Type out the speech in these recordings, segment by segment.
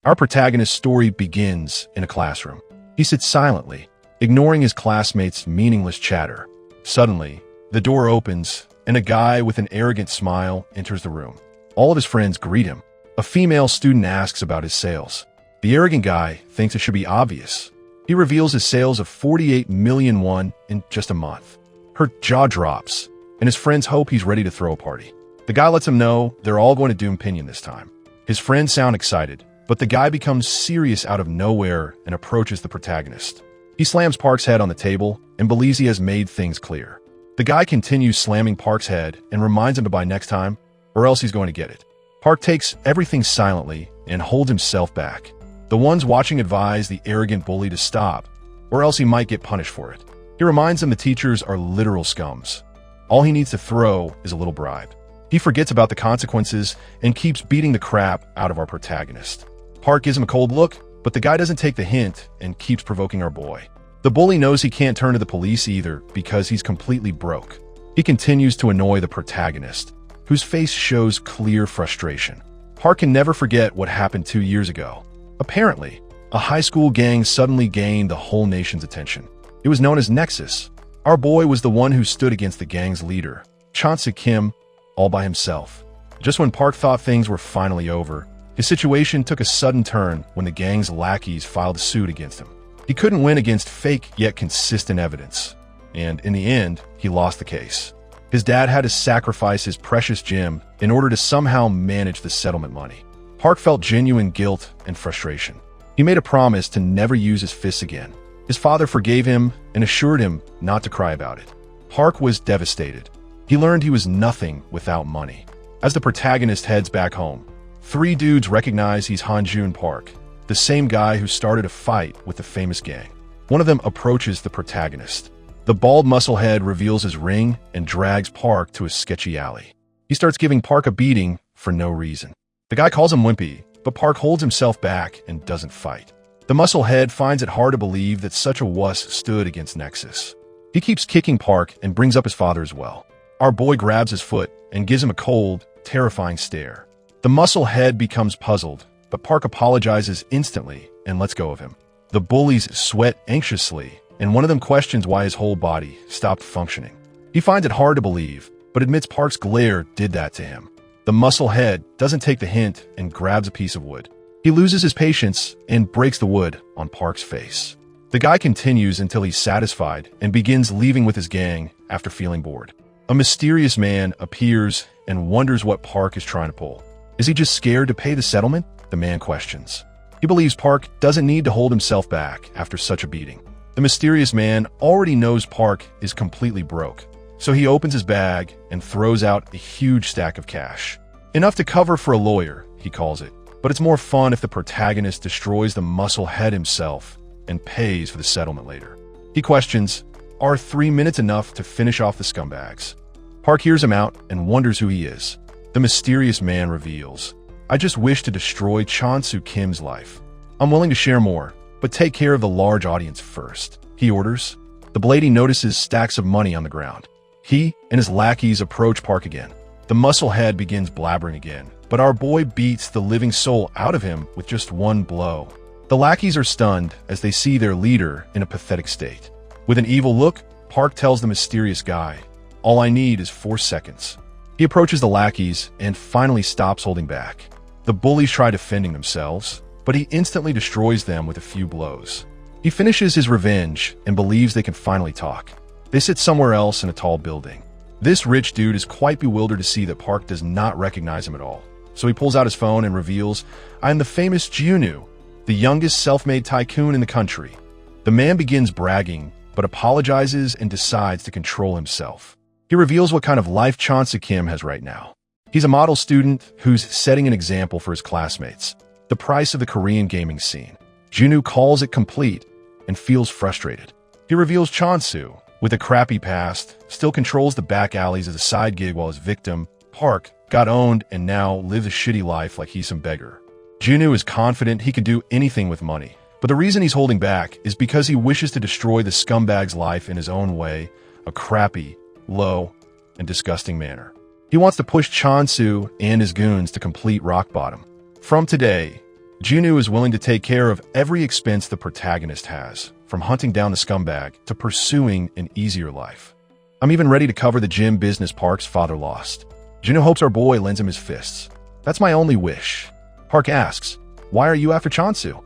Our protagonist's story begins in a classroom. He sits silently, ignoring his classmates' meaningless chatter. Suddenly, the door opens, and a guy with an arrogant smile enters the room. All of his friends greet him. A female student asks about his sales. The arrogant guy thinks it should be obvious. He reveals his sales of 48 million won in just a month. Her jaw drops, and his friends hope he's ready to throw a party. The guy lets him know they're all going to do opinion this time. His friends sound excited, but the guy becomes serious out of nowhere and approaches the protagonist. He slams Park's head on the table and believes he has made things clear. The guy continues slamming Park's head and reminds him to buy next time, or else he's going to get it. Park takes everything silently and holds himself back. The ones watching advise the arrogant bully to stop, or else he might get punished for it. He reminds them the teachers are literal scums. All he needs to throw is a little bribe. He forgets about the consequences and keeps beating the crap out of our protagonist. Park gives him a cold look, but the guy doesn't take the hint and keeps provoking our boy. The bully knows he can't turn to the police either because he's completely broke. He continues to annoy the protagonist, whose face shows clear frustration. Park can never forget what happened 2 years ago. Apparently, a high school gang suddenly gained the whole nation's attention. It was known as Nexus. Our boy was the one who stood against the gang's leader, Chance Kim, all by himself. Just when Park thought things were finally over, his situation took a sudden turn when the gang's lackeys filed a suit against him. He couldn't win against fake yet consistent evidence, and in the end, he lost the case. His dad had to sacrifice his precious gem in order to somehow manage the settlement money. Park felt genuine guilt and frustration. He made a promise to never use his fists again. His father forgave him and assured him not to cry about it. Park was devastated. He learned he was nothing without money. As the protagonist heads back home, 3 dudes recognize he's Hanjun Park, the same guy who started a fight with the famous gang. One of them approaches the protagonist. The bald musclehead reveals his ring and drags Park to a sketchy alley. He starts giving Park a beating for no reason. The guy calls him wimpy, but Park holds himself back and doesn't fight. The musclehead finds it hard to believe that such a wuss stood against Nexus. He keeps kicking Park and brings up his father as well. Our boy grabs his foot and gives him a cold, terrifying stare. The musclehead becomes puzzled, but Park apologizes instantly and lets go of him. The bullies sweat anxiously, and one of them questions why his whole body stopped functioning. He finds it hard to believe, but admits Park's glare did that to him. The musclehead doesn't take the hint and grabs a piece of wood. He loses his patience and breaks the wood on Park's face. The guy continues until he's satisfied and begins leaving with his gang after feeling bored. A mysterious man appears and wonders what Park is trying to pull. Is he just scared to pay the settlement? The man questions. He believes Park doesn't need to hold himself back after such a beating. The mysterious man already knows Park is completely broke, so he opens his bag and throws out a huge stack of cash. Enough to cover for a lawyer, he calls it, but it's more fun if the protagonist destroys the musclehead himself and pays for the settlement later. He questions, are 3 minutes enough to finish off the scumbags? Park hears him out and wonders who he is. The mysterious man reveals, I just wish to destroy Chansu Kim's life. I'm willing to share more, but take care of the large audience first, he orders. The Blady notices stacks of money on the ground. He and his lackeys approach Park again. The musclehead begins blabbering again, but our boy beats the living soul out of him with just one blow. The lackeys are stunned as they see their leader in a pathetic state. With an evil look, Park tells the mysterious guy, all I need is 4 seconds. He approaches the lackeys and finally stops holding back. The bullies try defending themselves, but he instantly destroys them with a few blows. He finishes his revenge and believes they can finally talk. They sit somewhere else in a tall building. This rich dude is quite bewildered to see that Park does not recognize him at all. So he pulls out his phone and reveals, I am the famous Junu, the youngest self-made tycoon in the country. The man begins bragging, but apologizes and decides to control himself. He reveals what kind of life Chance Kim has right now. He's a model student who's setting an example for his classmates. The price of the Korean gaming scene. Junu calls it complete and feels frustrated. He reveals Chansu, with a crappy past, still controls the back alleys as a side gig while his victim, Park, got owned and now lives a shitty life like he's some beggar. Junu is confident he can do anything with money, but the reason he's holding back is because he wishes to destroy the scumbag's life in his own way, a crappy, low, and disgusting manner. He wants to push Chansu and his goons to complete rock bottom. From today, Junoo is willing to take care of every expense the protagonist has, from hunting down the scumbag to pursuing an easier life. I'm even ready to cover the gym business Park's father lost. Junoo hopes our boy lends him his fists. That's my only wish. Park asks, "Why are you after Chansu?"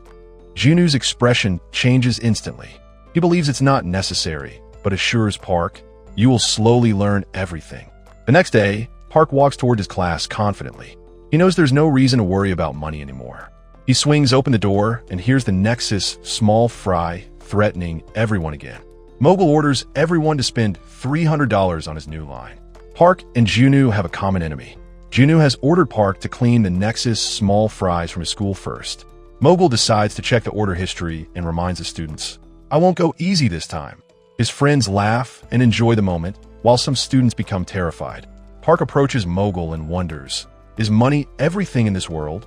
Junoo's expression changes instantly. He believes it's not necessary, but assures Park, "You will slowly learn everything." The next day, Park walks toward his class confidently. He knows there's no reason to worry about money anymore. He swings open the door and hears the Nexus small fry threatening everyone again. Mogul orders everyone to spend $300 on his new line. Park and Junoo have a common enemy. Junoo has ordered Park to clean the Nexus small fries from his school first. Mogul decides to check the order history and reminds the students, "I won't go easy this time." His friends laugh and enjoy the moment, while some students become terrified. Park approaches Mogul and wonders, is money everything in this world?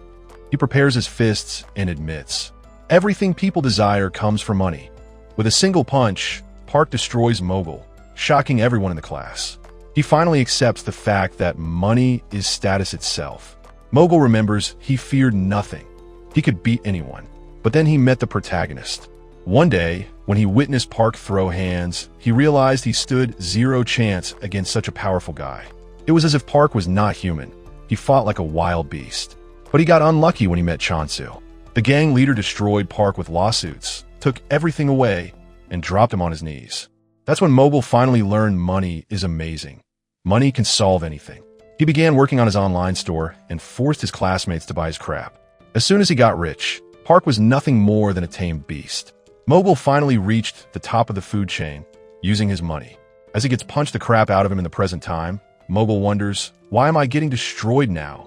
He prepares his fists and admits, everything people desire comes from money. With a single punch, Park destroys Mogul, shocking everyone in the class. He finally accepts the fact that money is status itself. Mogul remembers he feared nothing. He could beat anyone. But then he met the protagonist. One day, when he witnessed Park throw hands, he realized he stood zero chance against such a powerful guy. It was as if Park was not human. He fought like a wild beast. But he got unlucky when he met Chansu. The gang leader destroyed Park with lawsuits, took everything away, and dropped him on his knees. That's when Mogul finally learned money is amazing. Money can solve anything. He began working on his online store and forced his classmates to buy his crap. As soon as he got rich, Park was nothing more than a tamed beast. Mogul finally reached the top of the food chain, using his money. As he gets punched the crap out of him in the present time, Mogul wonders, why am I getting destroyed now?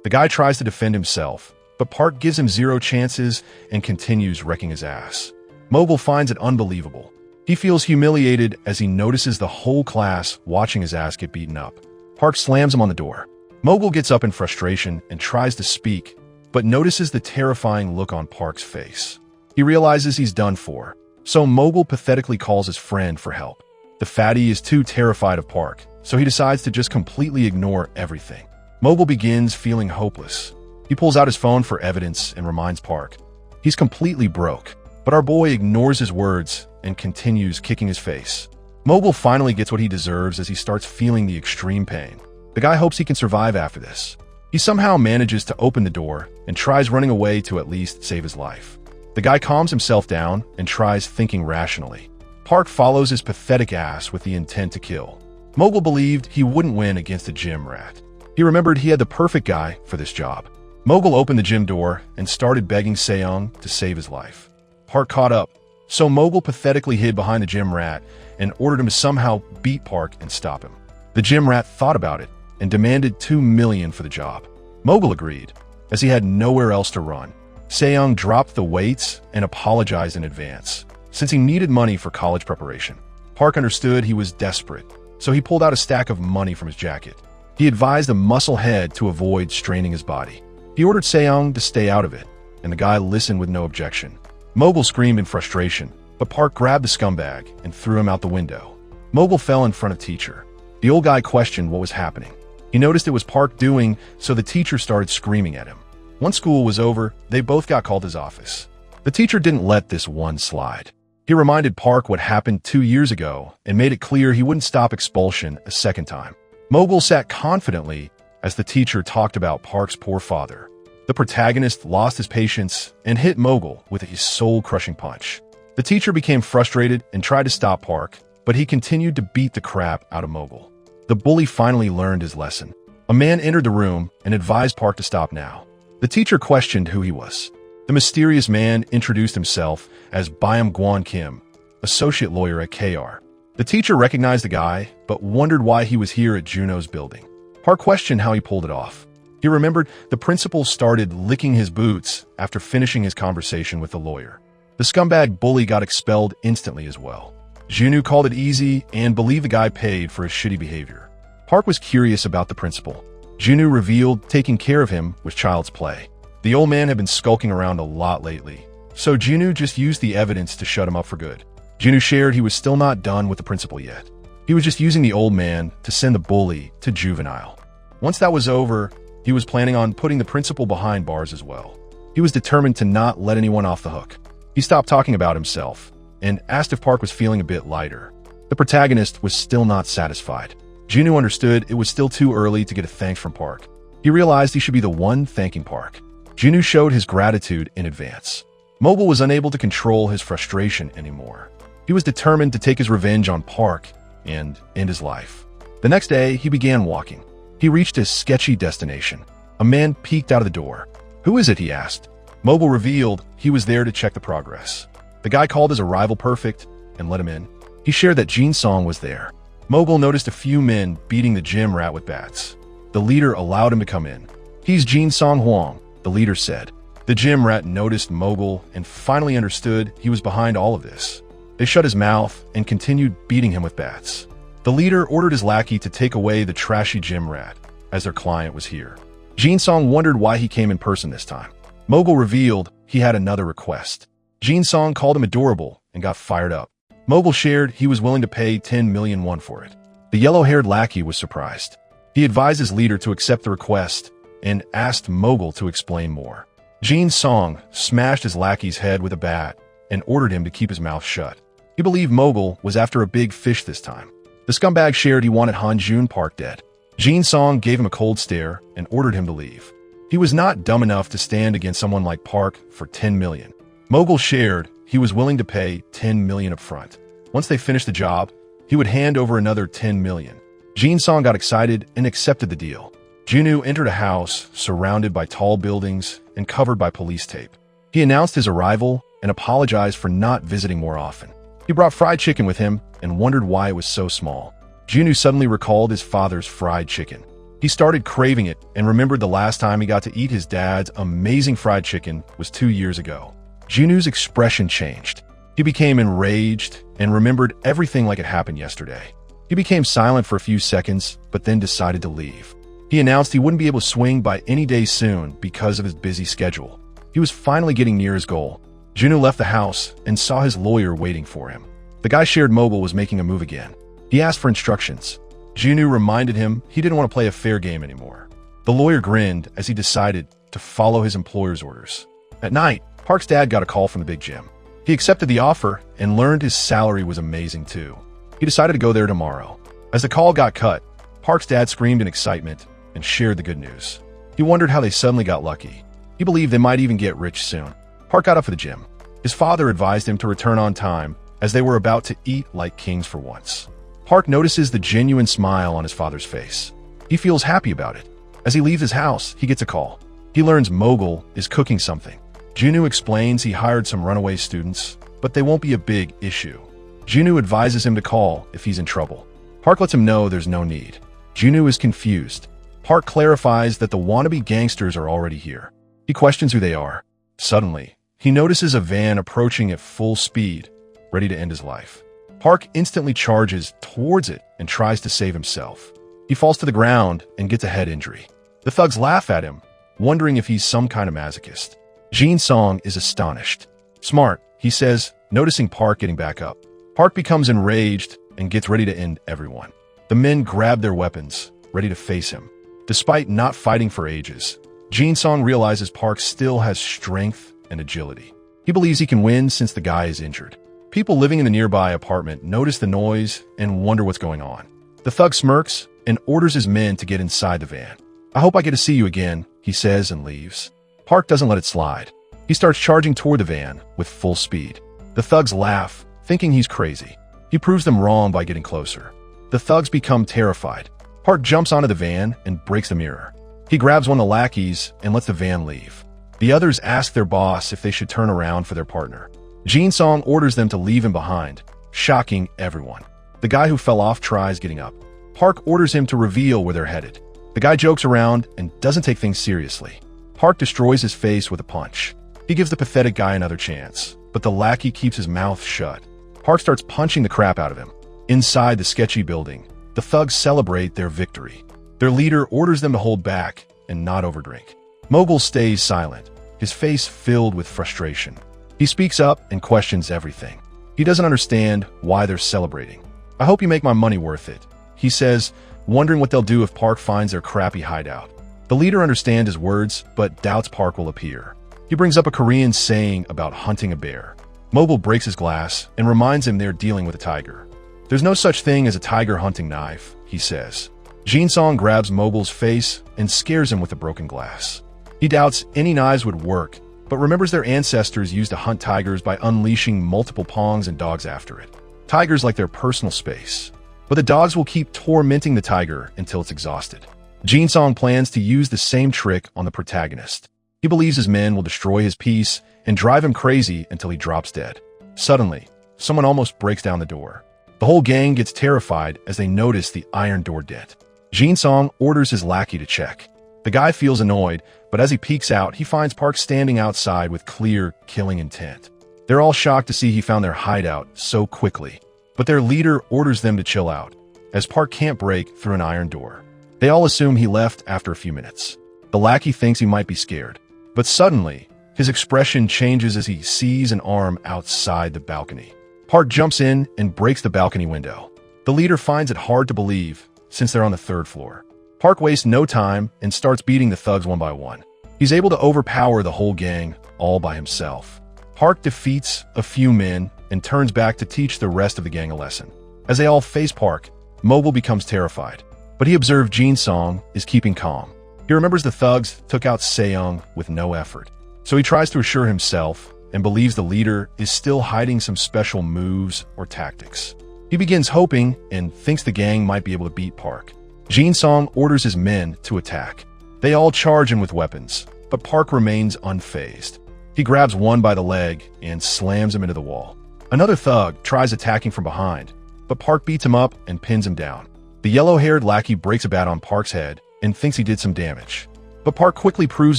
The guy tries to defend himself, but Park gives him zero chances and continues wrecking his ass. Mogul finds it unbelievable. He feels humiliated as he notices the whole class watching his ass get beaten up. Park slams him on the door. Mogul gets up in frustration and tries to speak, but notices the terrifying look on Park's face. He realizes he's done for, so Mogul pathetically calls his friend for help. The fatty is too terrified of Park, so he decides to just completely ignore everything. Mogul begins feeling hopeless. He pulls out his phone for evidence and reminds Park. He's completely broke, but our boy ignores his words and continues kicking his face. Mogul finally gets what he deserves as he starts feeling the extreme pain. The guy hopes he can survive after this. He somehow manages to open the door and tries running away to at least save his life. The guy calms himself down and tries thinking rationally. Park follows his pathetic ass with the intent to kill. Mogul believed he wouldn't win against a gym rat. He remembered he had the perfect guy for this job. Mogul opened the gym door and started begging Seong to save his life. Park caught up, so Mogul pathetically hid behind the gym rat and ordered him to somehow beat Park and stop him. The gym rat thought about it and demanded $2 million for the job. Mogul agreed, as he had nowhere else to run. Seong dropped the weights and apologized in advance, since he needed money for college preparation. Park understood he was desperate, so he pulled out a stack of money from his jacket. He advised the muscle head to avoid straining his body. He ordered Seong to stay out of it, and the guy listened with no objection. Mogul screamed in frustration, but Park grabbed the scumbag and threw him out the window. Mogul fell in front of teacher. The old guy questioned what was happening. He noticed it was Park doing, so the teacher started screaming at him. Once school was over, they both got called to his office. The teacher didn't let this one slide. He reminded Park what happened 2 years ago and made it clear he wouldn't stop expulsion a second time. Mogul sat confidently as the teacher talked about Park's poor father. The protagonist lost his patience and hit Mogul with a soul-crushing punch. The teacher became frustrated and tried to stop Park, but he continued to beat the crap out of Mogul. The bully finally learned his lesson. A man entered the room and advised Park to stop now. The teacher questioned who he was. The mysterious man introduced himself as Byam Gwon Kim, associate lawyer at KR. The teacher recognized the guy, but wondered why he was here at Juno's building. Park questioned how he pulled it off. He remembered the principal started licking his boots after finishing his conversation with the lawyer. The scumbag bully got expelled instantly as well. Juno called it easy and believed the guy paid for his shitty behavior. Park was curious about the principal. Juno revealed taking care of him was child's play. The old man had been skulking around a lot lately, so Juno just used the evidence to shut him up for good. Juno shared he was still not done with the principal yet. He was just using the old man to send the bully to juvenile. Once that was over, he was planning on putting the principal behind bars as well. He was determined to not let anyone off the hook. He stopped talking about himself and asked if Park was feeling a bit lighter. The protagonist was still not satisfied. Junwoo understood it was still too early to get a thanks from Park. He realized he should be the one thanking Park. Junwoo showed his gratitude in advance. Mobile was unable to control his frustration anymore. He was determined to take his revenge on Park and end his life. The next day, he began walking. He reached his sketchy destination. A man peeked out of the door. "Who is it?" he asked. Mobile revealed he was there to check the progress. The guy called his arrival perfect and let him in. He shared that Jin Song was there. Mobile noticed a few men beating the gym rat with bats. The leader allowed him to come in. "He's Jin Song Huang," the leader said. The gym rat noticed Mobile and finally understood he was behind all of this. They shut his mouth and continued beating him with bats. The leader ordered his lackey to take away the trashy gym rat, as their client was here. Jin Song wondered why he came in person this time. Mobile revealed he had another request. Jin Song called him adorable and got fired up. Mobile shared he was willing to pay 10 million won for it. The yellow-haired lackey was surprised. He advised his leader to accept the request and asked Mobile to explain more. Jin Song smashed his lackey's head with a bat and ordered him to keep his mouth shut. He believed Mobile was after a big fish this time. The scumbag shared he wanted Han-jun Park dead. Jin Song gave him a cold stare and ordered him to leave. He was not dumb enough to stand against someone like Park for 10 million. Mobile shared he was willing to pay 10 million up front. Once they finished the job, he would hand over another 10 million. Jin Song got excited and accepted the deal. Junwoo entered a house surrounded by tall buildings and covered by police tape. He announced his arrival and apologized for not visiting more often. He brought fried chicken with him and wondered why it was so small. Junwoo suddenly recalled his father's fried chicken. He started craving it and remembered the last time he got to eat his dad's amazing fried chicken was 2 years ago. Junwoo's expression changed. He became enraged and remembered everything like it happened yesterday. He became silent for a few seconds, but then decided to leave. He announced he wouldn't be able to swing by any day soon because of his busy schedule. He was finally getting near his goal. Junwoo left the house and saw his lawyer waiting for him. The guy shared Mobile was making a move again. He asked for instructions. Junwoo reminded him he didn't want to play a fair game anymore. The lawyer grinned as he decided to follow his employer's orders. At night, Park's dad got a call from the big gym. He accepted the offer and learned his salary was amazing too. He decided to go there tomorrow. As the call got cut, Park's dad screamed in excitement and shared the good news. He wondered how they suddenly got lucky. He believed they might even get rich soon. Park got up for the gym. His father advised him to return on time as they were about to eat like kings for once. Park notices the genuine smile on his father's face. He feels happy about it. As he leaves his house, he gets a call. He learns Mogul is cooking something. Junwoo explains he hired some runaway students, but they won't be a big issue. Junwoo advises him to call if he's in trouble. Park lets him know there's no need. Junwoo is confused. Park clarifies that the wannabe gangsters are already here. He questions who they are. Suddenly, he notices a van approaching at full speed, ready to end his life. Park instantly charges towards it and tries to save himself. He falls to the ground and gets a head injury. The thugs laugh at him, wondering if he's some kind of masochist. Jin Song is astonished. "Smart," he says, noticing Park getting back up. Park becomes enraged and gets ready to end everyone. The men grab their weapons, ready to face him. Despite not fighting for ages, Jin Song realizes Park still has strength and agility. He believes he can win since the guy is injured. People living in the nearby apartment notice the noise and wonder what's going on. The thug smirks and orders his men to get inside the van. "I hope I get to see you again," he says and leaves. Park doesn't let it slide. He starts charging toward the van with full speed. The thugs laugh, thinking he's crazy. He proves them wrong by getting closer. The thugs become terrified. Park jumps onto the van and breaks the mirror. He grabs one of the lackeys and lets the van leave. The others ask their boss if they should turn around for their partner. Jin Song orders them to leave him behind, shocking everyone. The guy who fell off tries getting up. Park orders him to reveal where they're headed. The guy jokes around and doesn't take things seriously. Park destroys his face with a punch. He gives the pathetic guy another chance, but the lackey keeps his mouth shut. Park starts punching the crap out of him. Inside the sketchy building, the thugs celebrate their victory. Their leader orders them to hold back and not overdrink. Mogul stays silent, his face filled with frustration. He speaks up and questions everything. He doesn't understand why they're celebrating. "I hope you make my money worth it," he says, wondering what they'll do if Park finds their crappy hideout. The leader understands his words, but doubts Park will appear. He brings up a Korean saying about hunting a bear. Mobile breaks his glass and reminds him they're dealing with a tiger. There's no such thing as a tiger hunting knife, he says. Jin-song grabs Mobile's face and scares him with the broken glass. He doubts any knives would work, but remembers their ancestors used to hunt tigers by unleashing multiple pongs and dogs after it. Tigers like their personal space. But the dogs will keep tormenting the tiger until it's exhausted. Jin-song plans to use the same trick on the protagonist. He believes his men will destroy his peace and drive him crazy until he drops dead. Suddenly, someone almost breaks down the door. The whole gang gets terrified as they notice the iron door dent. Jin-song orders his lackey to check. The guy feels annoyed, but as he peeks out, he finds Park standing outside with clear, killing intent. They're all shocked to see he found their hideout so quickly, but their leader orders them to chill out, as Park can't break through an iron door. They all assume he left after a few minutes. The lackey thinks he might be scared, but suddenly, his expression changes as he sees an arm outside the balcony. Park jumps in and breaks the balcony window. The leader finds it hard to believe, since they're on the third floor. Park wastes no time and starts beating the thugs one by one. He's able to overpower the whole gang all by himself. Park defeats a few men and turns back to teach the rest of the gang a lesson. As they all face Park, Mobile becomes terrified, but he observes Jin-song is keeping calm. He remembers the thugs took out Seong with no effort, so he tries to assure himself and believes the leader is still hiding some special moves or tactics. He begins hoping and thinks the gang might be able to beat Park. Jin-song orders his men to attack. They all charge him with weapons, but Park remains unfazed. He grabs one by the leg and slams him into the wall. Another thug tries attacking from behind, but Park beats him up and pins him down. The yellow-haired lackey breaks a bat on Park's head and thinks he did some damage, but Park quickly proves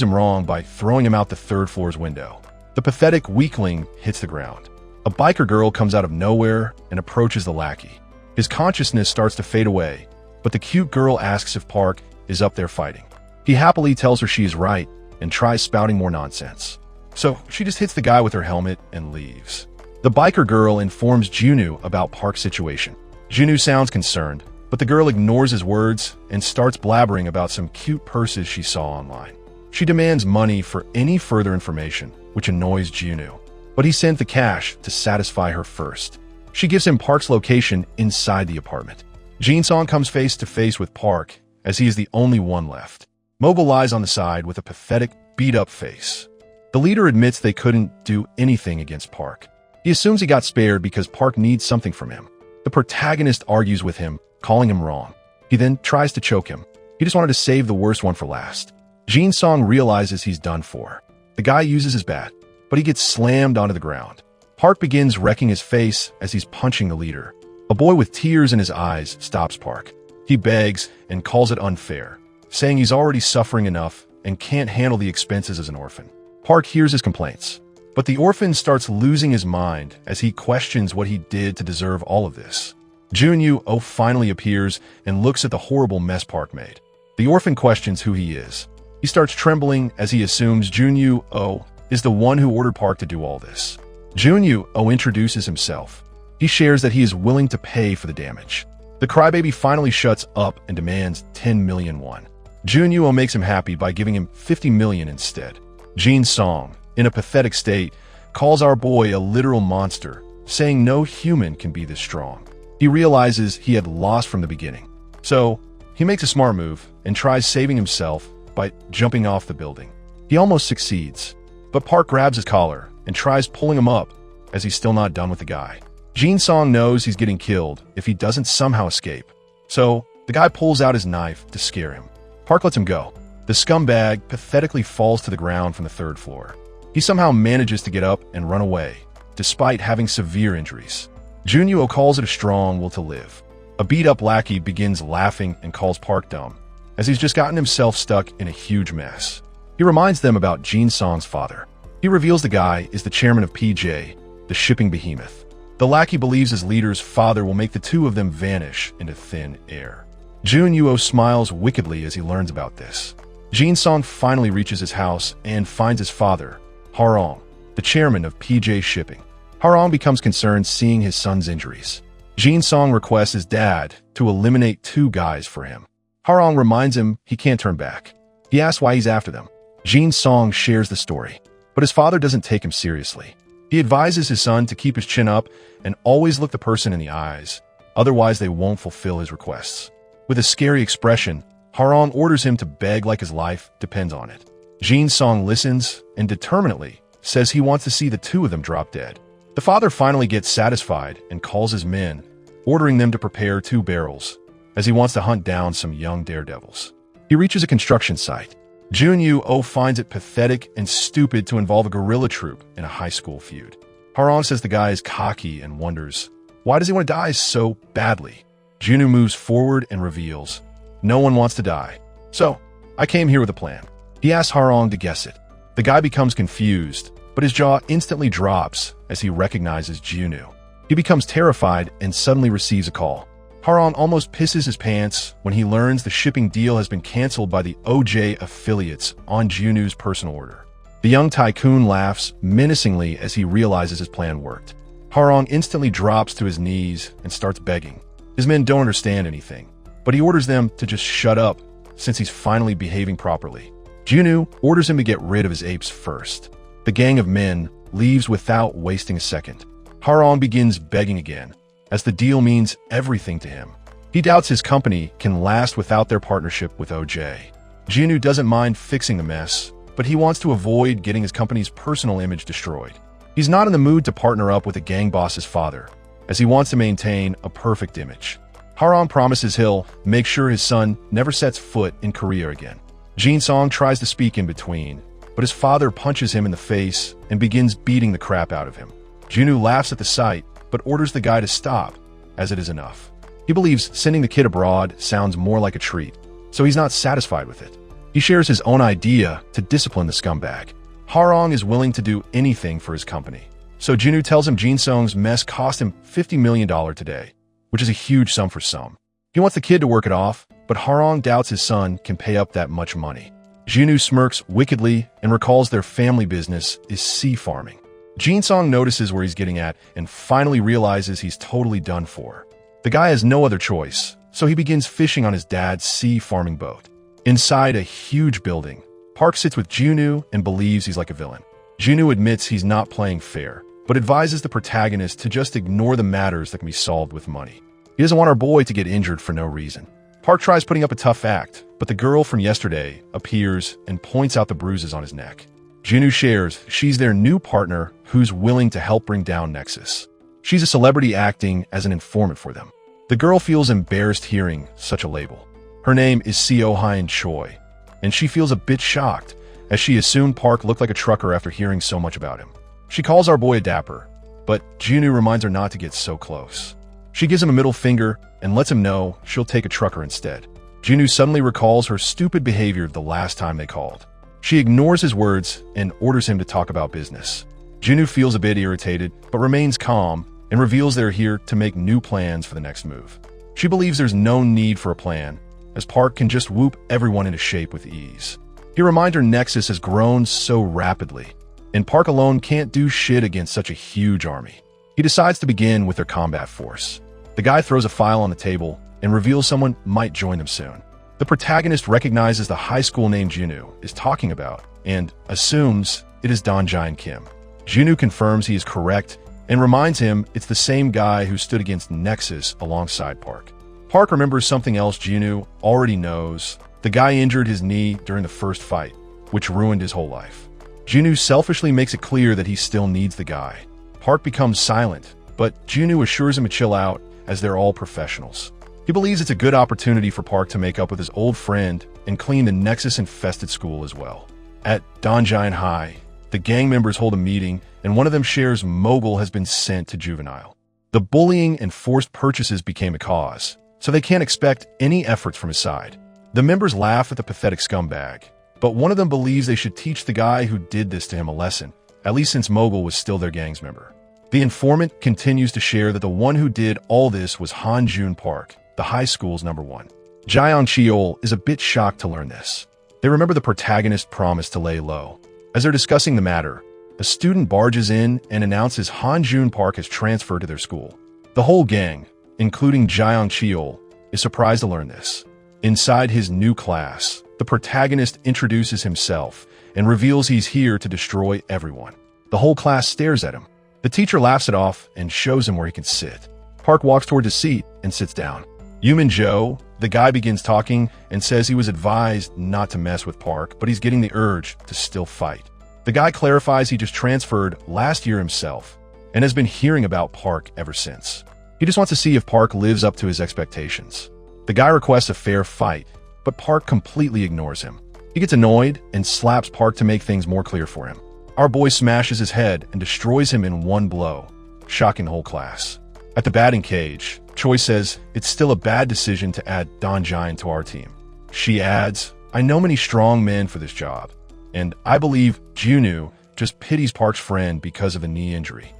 him wrong by throwing him out the third floor's window. The pathetic weakling hits the ground. A biker girl comes out of nowhere and approaches the lackey. His consciousness starts to fade away, but the cute girl asks if Park is up there fighting. He happily tells her she is right and tries spouting more nonsense. So she just hits the guy with her helmet and leaves. The biker girl informs Junwoo about Park's situation. Junwoo sounds concerned, but the girl ignores his words and starts blabbering about some cute purses she saw online. She demands money for any further information, which annoys Junwoo, but he sent the cash to satisfy her first. She gives him Park's location inside the apartment. Jin-song comes face to face with Park, as he is the only one left. Mobile lies on the side with a pathetic, beat-up face. The leader admits they couldn't do anything against Park. He assumes he got spared because Park needs something from him. The protagonist argues with him, calling him wrong. He then tries to choke him. He just wanted to save the worst one for last. Jin-song realizes he's done for. The guy uses his bat, but he gets slammed onto the ground. Park begins wrecking his face as he's punching the leader. A boy with tears in his eyes stops Park. He begs and calls it unfair, saying he's already suffering enough and can't handle the expenses as an orphan. Park hears his complaints, but the orphan starts losing his mind as he questions what he did to deserve all of this. Junwoo finally appears and looks at the horrible mess Park made. The orphan questions who he is. He starts trembling as he assumes Junwoo is the one who ordered Park to do all this. Junwoo introduces himself. He shares that he is willing to pay for the damage. The crybaby finally shuts up and demands 10 million won. Junwoo makes him happy by giving him 50 million instead. Jin-song, in a pathetic state, calls our boy a literal monster, saying no human can be this strong. He realizes he had lost from the beginning. So, he makes a smart move and tries saving himself by jumping off the building. He almost succeeds, but Park grabs his collar and tries pulling him up as he's still not done with the guy. Jin-song knows he's getting killed if he doesn't somehow escape, so the guy pulls out his knife to scare him. Park lets him go. The scumbag pathetically falls to the ground from the third floor. He somehow manages to get up and run away, despite having severe injuries. Junwoo calls it a strong will to live. A beat-up lackey begins laughing and calls Park dumb, as he's just gotten himself stuck in a huge mess. He reminds them about Jin-song's father. He reveals the guy is the chairman of PJ, the shipping behemoth. The lackey believes his leader's father will make the two of them vanish into thin air. Junwoo smiles wickedly as he learns about this. Jin-song finally reaches his house and finds his father, Harong, the chairman of PJ Shipping. Harong becomes concerned seeing his son's injuries. Jin-song requests his dad to eliminate 2 guys for him. Harong reminds him he can't turn back. He asks why he's after them. Jin-song shares the story. But his father doesn't take him seriously. He advises his son to keep his chin up and always look the person in the eyes, otherwise they won't fulfill his requests. With a scary expression, Haran orders him to beg like his life depends on it. Jin Song listens and determinedly says he wants to see the two of them drop dead. The father finally gets satisfied and calls his men, ordering them to prepare 2 barrels, as he wants to hunt down some young daredevils. He reaches a construction site. Junyu finds it pathetic and stupid to involve a guerrilla troop in a high school feud. Haran says the guy is cocky and wonders, why does he want to die so badly? Junyu moves forward and reveals, no one wants to die. So, I came here with a plan. He asks Haran to guess it. The guy becomes confused, but his jaw instantly drops as he recognizes Junyu. He becomes terrified and suddenly receives a call. Haran almost pisses his pants when he learns the shipping deal has been canceled by the OJ affiliates on Junyu's personal order. The young tycoon laughs menacingly as he realizes his plan worked. Haran instantly drops to his knees and starts begging. His men don't understand anything, but he orders them to just shut up since he's finally behaving properly. Junyu orders him to get rid of his apes first. The gang of men leaves without wasting a second. Haran begins begging again, as the deal means everything to him. He doubts his company can last without their partnership with OJ. Junyu doesn't mind fixing the mess, but he wants to avoid getting his company's personal image destroyed. He's not in the mood to partner up with a gang boss's father, as he wants to maintain a perfect image. Haran promises he'll make sure his son never sets foot in Korea again. Jin Song tries to speak in between, but his father punches him in the face and begins beating the crap out of him. Junyu laughs at the sight, but orders the guy to stop, as it is enough. He believes sending the kid abroad sounds more like a treat, so he's not satisfied with it. He shares his own idea to discipline the scumbag. Haran is willing to do anything for his company, so Junyu tells him Jin Song's mess cost him $50 million today, which is a huge sum for some. He wants the kid to work it off, but Haran doubts his son can pay up that much money. Junyu smirks wickedly and recalls their family business is sea farming. Jin Song notices where he's getting at and finally realizes he's totally done for. The guy has no other choice, so he begins fishing on his dad's sea farming boat. Inside a huge building, Park sits with Junyu and believes he's like a villain. Junyu admits he's not playing fair, but advises the protagonist to just ignore the matters that can be solved with money. He doesn't want our boy to get injured for no reason. Park tries putting up a tough act, but the girl from yesterday appears and points out the bruises on his neck. Junyu shares she's their new partner who's willing to help bring down Nexus. She's a celebrity acting as an informant for them. The girl feels embarrassed hearing such a label. Her name is Seo Hyun Choi, and she feels a bit shocked as she assumed Park looked like a trucker after hearing so much about him. She calls our boy a dapper, but Junyu reminds her not to get so close. She gives him a middle finger and lets him know she'll take a trucker instead. Junyu suddenly recalls her stupid behavior the last time they called. She ignores his words and orders him to talk about business. Junyu feels a bit irritated, but remains calm and reveals they're here to make new plans for the next move. She believes there's no need for a plan, as Park can just whoop everyone into shape with ease. He reminds her Nexus has grown so rapidly, and Park alone can't do shit against such a huge army. He decides to begin with their combat force. The guy throws a file on the table and reveals someone might join them soon. The protagonist recognizes the high school name Junyu is talking about and assumes it is Dong-yeon Kim. Junyu confirms he is correct and reminds him it's the same guy who stood against Nexus alongside Park. Park remembers something else Junyu already knows. The guy injured his knee during the first fight, which ruined his whole life. Junyu selfishly makes it clear that he still needs the guy. Park becomes silent, but Junyu assures him to chill out as they're all professionals. He believes it's a good opportunity for Park to make up with his old friend and clean the Nexus-infested school as well. At Dong-yeon High, the gang members hold a meeting and one of them shares Mogul has been sent to juvenile. The bullying and forced purchases became a cause, so they can't expect any efforts from his side. The members laugh at the pathetic scumbag, but one of them believes they should teach the guy who did this to him a lesson, at least since Mogul was still their gang's member. The informant continues to share that the one who did all this was Han Jun Park, the high school's number one. Jaeyoung Cheol is a bit shocked to learn this. They remember the protagonist promised to lay low. As they're discussing the matter, a student barges in and announces Han Jun Park has transferred to their school. The whole gang, including Jaeyoung Cheol, is surprised to learn this. Inside his new class, the protagonist introduces himself and reveals he's here to destroy everyone. The whole class stares at him. The teacher laughs it off and shows him where he can sit. Park walks toward his seat and sits down. Human Joe, the guy, begins talking and says he was advised not to mess with Park, but he's getting the urge to still fight. The guy clarifies he just transferred last year himself and has been hearing about Park ever since. He just wants to see if Park lives up to his expectations. The guy requests a fair fight, but Park completely ignores him. He gets annoyed and slaps Park to make things more clear for him. Our boy smashes his head and destroys him in one blow, shocking the whole class. At the batting cage, Choi says it's still a bad decision to add Dong-yeon to our team. She adds, "I know many strong men for this job, and I believe Junwoo just pities Park's friend because of a knee injury."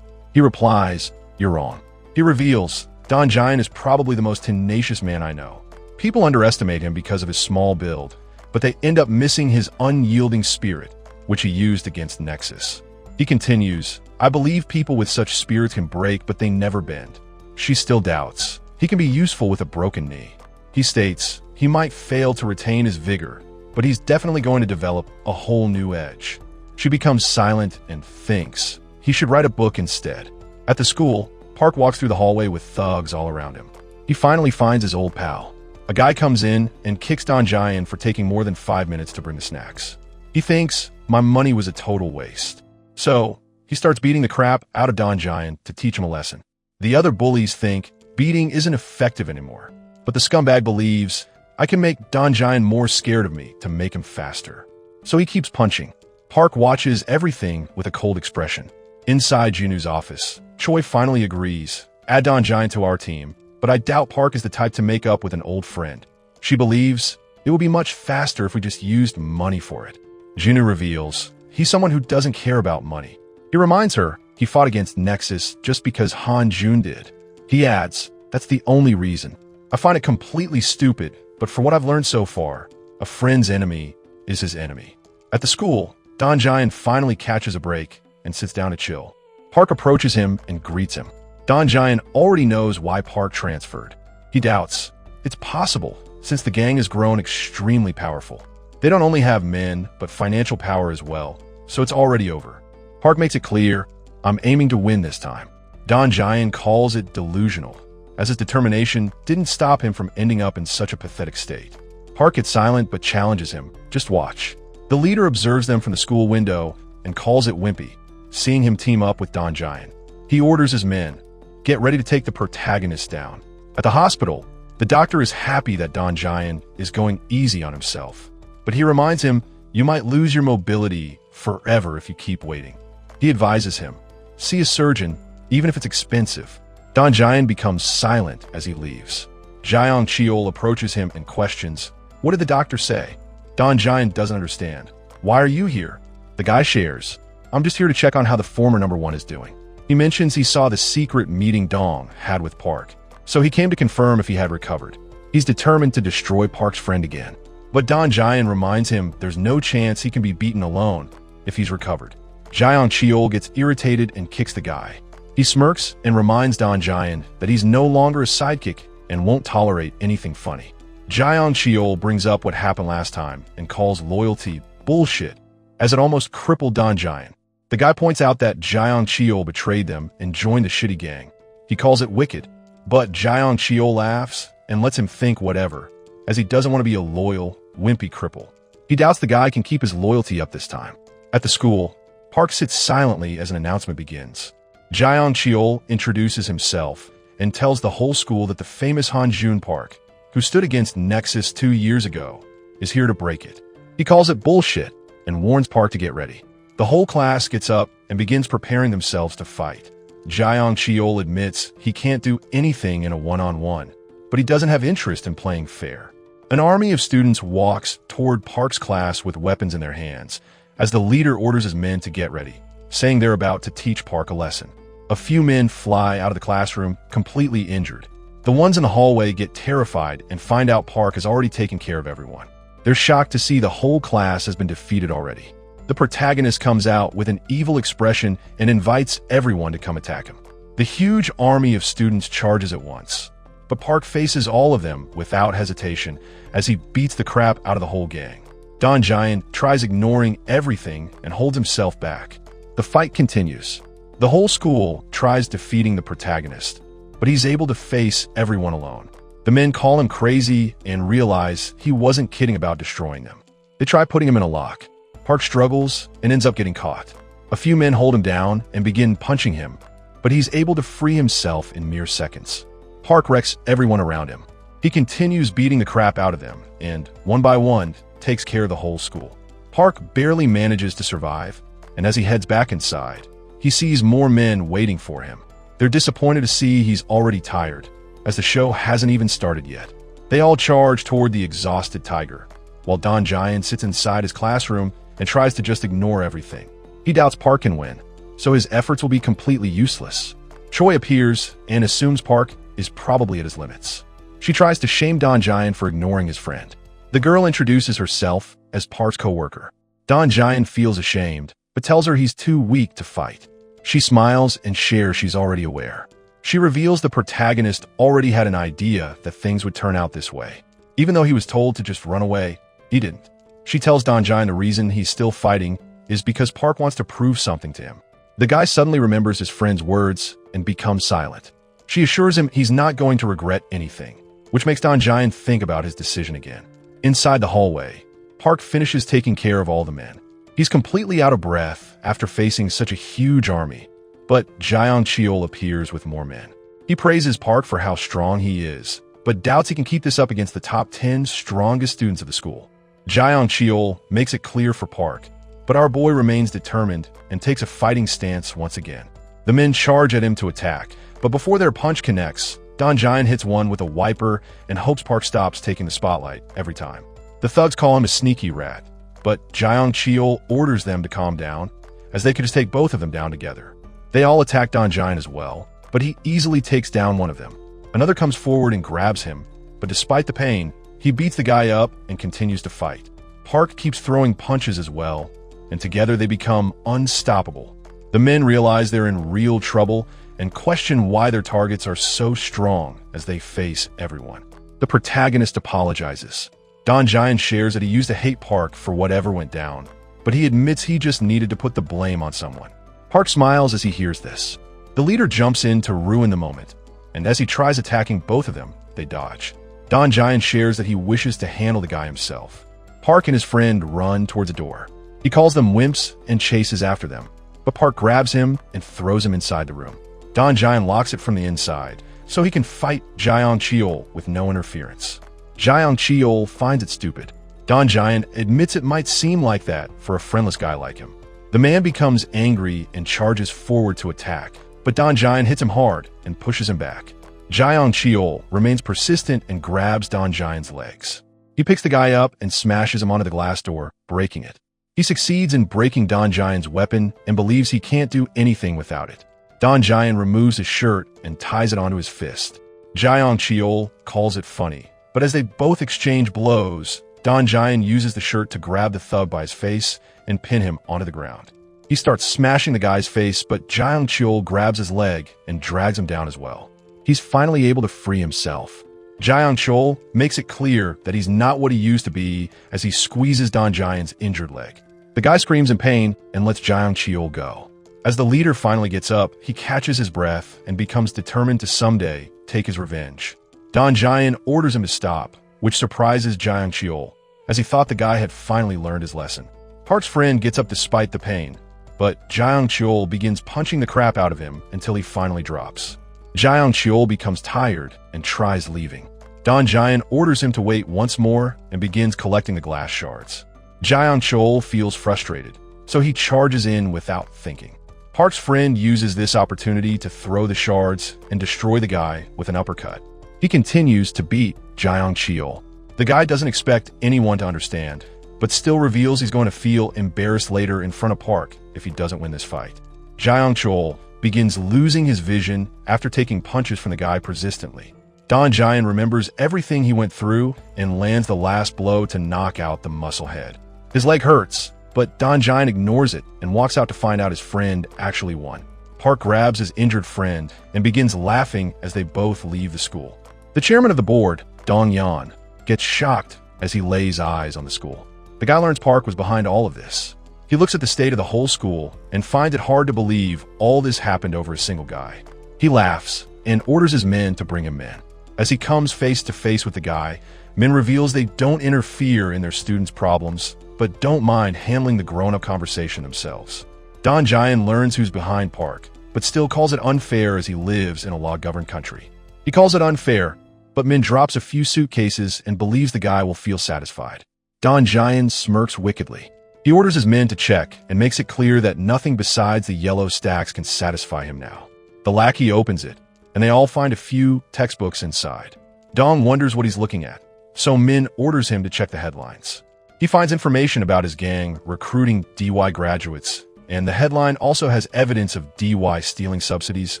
He replies, "You're wrong." He reveals, Dong-yeon is probably the most tenacious man I know. People underestimate him because of his small build, but they end up missing his unyielding spirit, which he used against Nexus. He continues, "I believe people with such spirits can break, but they never bend." She still doubts. He can be useful with a broken knee. He states he might fail to retain his vigor, but he's definitely going to develop a whole new edge. She becomes silent and thinks he should write a book instead. At the school, Park walks through the hallway with thugs all around him. He finally finds his old pal. A guy comes in and kicks Dong-yeon for taking more than 5 minutes to bring the snacks. He thinks, "My money was a total waste." So, he starts beating the crap out of Dong-yeon to teach him a lesson. The other bullies think beating isn't effective anymore, but the scumbag believes, "I can make Dong-yeon more scared of me to make him faster." So he keeps punching. Park watches everything with a cold expression. Inside Junwoo's office, Choi finally agrees, "Add Dong-yeon to our team, but I doubt Park is the type to make up with an old friend." She believes it will be much faster if we just used money for it. Junwoo reveals he's someone who doesn't care about money. He reminds her he fought against Nexus just because Han Jun did. He adds, "That's the only reason. I find it completely stupid, but for what I've learned so far, a friend's enemy is his enemy." At the school, Dong-yeon finally catches a break and sits down to chill. Park approaches him and greets him. Dong-yeon already knows why Park transferred. He doubts it's possible since the gang has grown extremely powerful. They don't only have men, but financial power as well, so it's already over. Park makes it clear, "I'm aiming to win this time." Dong-yeon calls it delusional, as his determination didn't stop him from ending up in such a pathetic state. Park gets silent but challenges him, "Just watch." The leader observes them from the school window and calls it wimpy, seeing him team up with Dong-yeon. He orders his men, "Get ready to take the protagonist down." At the hospital, the doctor is happy that Dong-yeon is going easy on himself, but he reminds him, "You might lose your mobility forever if you keep waiting." He advises him, "See a surgeon, even if it's expensive." Dong-yeon becomes silent as he leaves. Jeong Cheol approaches him and questions, "What did the doctor say?" Dong-yeon doesn't understand. "Why are you here?" The guy shares, "I'm just here to check on how the former number one is doing." He mentions he saw the secret meeting Dong had with Park, so he came to confirm if he had recovered. He's determined to destroy Park's friend again. But Dong-yeon reminds him there's no chance he can be beaten alone if he's recovered. Jeong Cheol gets irritated and kicks the guy. He smirks and reminds Dong-yeon that he's no longer a sidekick and won't tolerate anything funny. Jeong Cheol brings up what happened last time and calls loyalty bullshit, as it almost crippled Dong-yeon. The guy points out that Jeong Cheol betrayed them and joined the shitty gang. He calls it wicked, but Jeong Cheol laughs and lets him think whatever, as he doesn't want to be a loyal, wimpy cripple. He doubts the guy can keep his loyalty up this time. At the school, Park sits silently as an announcement begins. Jeong Cheol introduces himself and tells the whole school that the famous Han Jun Park, who stood against Nexus 2 years ago, is here to break it. He calls it bullshit and warns Park to get ready. The whole class gets up and begins preparing themselves to fight. Jeong Cheol admits he can't do anything in a one-on-one, but he doesn't have interest in playing fair. An army of students walks toward Park's class with weapons in their hands, as the leader orders his men to get ready, saying they're about to teach Park a lesson. A few men fly out of the classroom completely injured. The ones in the hallway get terrified and find out Park has already taken care of everyone. They're shocked to see the whole class has been defeated already. The protagonist comes out with an evil expression and invites everyone to come attack him. The huge army of students charges at once, but Park faces all of them without hesitation as he beats the crap out of the whole gang. Dong-yeon tries ignoring everything and holds himself back. The fight continues. The whole school tries defeating the protagonist, but he's able to face everyone alone. The men call him crazy and realize he wasn't kidding about destroying them. They try putting him in a lock. Park struggles and ends up getting caught. A few men hold him down and begin punching him, but he's able to free himself in mere seconds. Park wrecks everyone around him. He continues beating the crap out of them and, one by one, takes care of the whole school. Park barely manages to survive, and as he heads back inside, he sees more men waiting for him. They're disappointed to see he's already tired, as the show hasn't even started yet. They all charge toward the exhausted tiger, while Dong-yeon sits inside his classroom and tries to just ignore everything. He doubts Park can win, so his efforts will be completely useless. Choi appears and assumes Park is probably at his limits. She tries to shame Dong-yeon for ignoring his friend. The girl introduces herself as Park's co-worker. Dong-yeon feels ashamed, but tells her he's too weak to fight. She smiles and shares she's already aware. She reveals the protagonist already had an idea that things would turn out this way. Even though he was told to just run away, he didn't. She tells Dong-yeon the reason he's still fighting is because Park wants to prove something to him. The guy suddenly remembers his friend's words and becomes silent. She assures him he's not going to regret anything, which makes Dong-yeon think about his decision again. Inside the hallway, Park finishes taking care of all the men. He's completely out of breath after facing such a huge army, but Jaeong-cheol appears with more men. He praises Park for how strong he is, but doubts he can keep this up against the top 10 strongest students of the school. Jaeong-cheol makes it clear for Park, but our boy remains determined and takes a fighting stance once again. The men charge at him to attack, but before their punch connects, Dong-yeon hits one with a wiper and hopes Park stops taking the spotlight every time. The thugs call him a sneaky rat, but Jaeong-cheol orders them to calm down, as they could just take both of them down together. They all attack Dong-yeon as well, but he easily takes down one of them. Another comes forward and grabs him, but despite the pain, he beats the guy up and continues to fight. Park keeps throwing punches as well, and together they become unstoppable. The men realize they're in real trouble and question why their targets are so strong as they face everyone. The protagonist apologizes. Dong-yeon shares that he used to hate Park for whatever went down, but he admits he just needed to put the blame on someone. Park smiles as he hears this. The leader jumps in to ruin the moment, and as he tries attacking both of them, they dodge. Dong-yeon shares that he wishes to handle the guy himself. Park and his friend run towards a door. He calls them wimps and chases after them, but Park grabs him and throws him inside the room. Dong-yeon locks it from the inside, so he can fight Jaeong-cheol with no interference. Jaeong-cheol finds it stupid. Dong-yeon admits it might seem like that for a friendless guy like him. The man becomes angry and charges forward to attack, but Dong-yeon hits him hard and pushes him back. Jaeong-cheol remains persistent and grabs Dong-yeon's legs. He picks the guy up and smashes him onto the glass door, breaking it. He succeeds in breaking Dong-yeon's weapon and believes he can't do anything without it. Dong-yeon removes his shirt and ties it onto his fist. Jaeong-cheol calls it funny, but as they both exchange blows, Dong-yeon uses the shirt to grab the thug by his face and pin him onto the ground. He starts smashing the guy's face, but Jaeong-cheol grabs his leg and drags him down as well. He's finally able to free himself. Jaeong-cheol makes it clear that he's not what he used to be as he squeezes Dong-yeon's injured leg. The guy screams in pain and lets Jaeong-cheol go. As the leader finally gets up, he catches his breath and becomes determined to someday take his revenge. Dong-yeon orders him to stop, which surprises Jaeong-cheol, as he thought the guy had finally learned his lesson. Park's friend gets up despite the pain, but Jaeong-cheol begins punching the crap out of him until he finally drops. Jaeong-cheol becomes tired and tries leaving. Dong-yeon orders him to wait once more and begins collecting the glass shards. Jaeong-cheol feels frustrated, so he charges in without thinking. Park's friend uses this opportunity to throw the shards and destroy the guy with an uppercut. He continues to beat Jaeong-cheol. The guy doesn't expect anyone to understand, but still reveals he's going to feel embarrassed later in front of Park if he doesn't win this fight. Jaeong-cheol begins losing his vision after taking punches from the guy persistently. Dong-yeon remembers everything he went through and lands the last blow to knock out the muscle head. His leg hurts, but Dong-yeon ignores it and walks out to find out his friend actually won. Park grabs his injured friend and begins laughing as they both leave the school. The chairman of the board, Dong-yeon, gets shocked as he lays eyes on the school. The guy learns Park was behind all of this. He looks at the state of the whole school and finds it hard to believe all this happened over a single guy. He laughs and orders his men to bring him in. As he comes face to face with the guy, Min reveals they don't interfere in their students' problems, but don't mind handling the grown-up conversation themselves. Dong-yeon learns who's behind Park, but still calls it unfair as he lives in a law-governed country. He calls it unfair, but Min drops a few suitcases and believes the guy will feel satisfied. Dong-yeon smirks wickedly. He orders his men to check and makes it clear that nothing besides the yellow stacks can satisfy him now. The lackey opens it, and they all find a few textbooks inside. Dong wonders what he's looking at, so Min orders him to check the headlines. He finds information about his gang recruiting DY graduates, and the headline also has evidence of DY stealing subsidies,